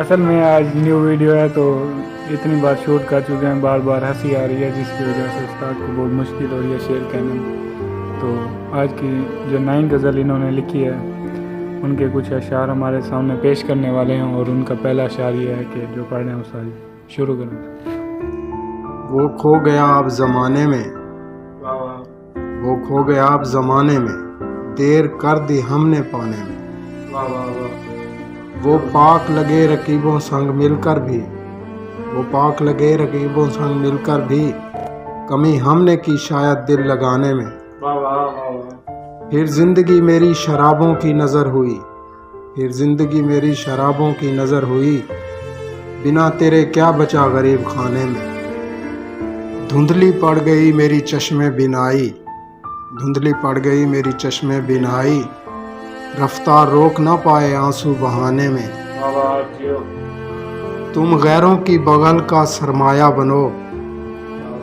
اصل میں آج نیو ویڈیو ہے تو اتنی بار شوٹ کر چکے ہیں, بار بار ہنسی آ رہی ہے جس کی وجہ سے استاد کو بہت مشکل ہو رہی ہے شعر کہنے میں. تو آج کی جو 9 غزل انہوں نے لکھی ہے ان کے کچھ اشعار ہمارے سامنے پیش کرنے والے ہیں, اور ان کا پہلا اشعار یہ ہے کہ جو پڑھ رہے ہیں استاد شروع کریں. وہ کھو گیا اب زمانے میں, وہ کھو گیا اب زمانے میں, دیر کر دی ہم نے پانے میں. وہ پاک لگے رقیبوں سنگ مل کر بھی, وہ پاک لگے رقیبوں سنگ مل کر بھی, کمی ہم نے کی شاید دل لگانے میں. پھر زندگی میری شرابوں کی نظر ہوئی, پھر زندگی میری شرابوں کی نظر ہوئی, بنا تیرے کیا بچا غریب خانے میں. دھندلی پڑ گئی میری چشم بینائی, دھندلی پڑ گئی میری چشم بینائی, رفتار روک نہ پائے آنسو بہانے میں. تم غیروں کی بغل کا سرمایہ بنو,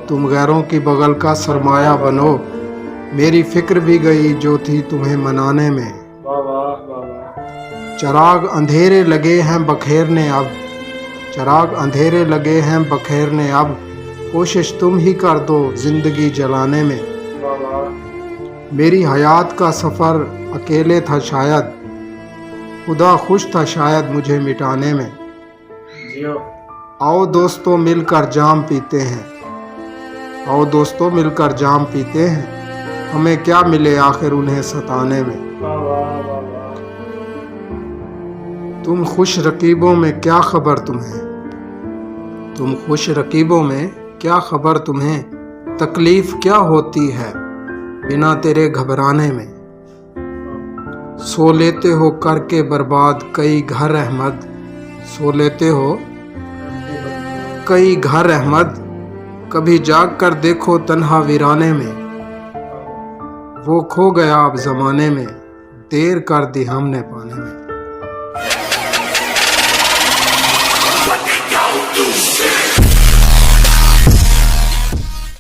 تم غیروں کی بغل کا سرمایہ بنو, میری فکر بھی گئی جو تھی تمہیں منانے میں. چراغ اندھیرے لگے ہیں بکھیرنے اب, چراغ اندھیرے لگے ہیں بکھیرنے اب, کوشش تم ہی کر دو زندگی جلانے میں. میری حیات کا سفر اکیلے تھا شاید, خدا خوش تھا شاید مجھے مٹانے میں. آؤ دوستو مل کر جام پیتے ہیں, آؤ دوستو مل کر جام پیتے ہیں, ہمیں کیا ملے آخر انہیں ستانے میں. تم خوش رقیبوں میں کیا خبر تمہیں, تم خوش رقیبوں میں کیا خبر تمہیں, تکلیف کیا ہوتی ہے بنا تیرے گھبرانے میں. سو لیتے ہو کر کے برباد کئی گھر احمد, سو لیتے ہو کئی گھر احمد, کبھی جاگ کر دیکھو تنہا ویرانے میں. وہ کھو گیا اب زمانے میں, دیر کر دی ہم نے پانے میں.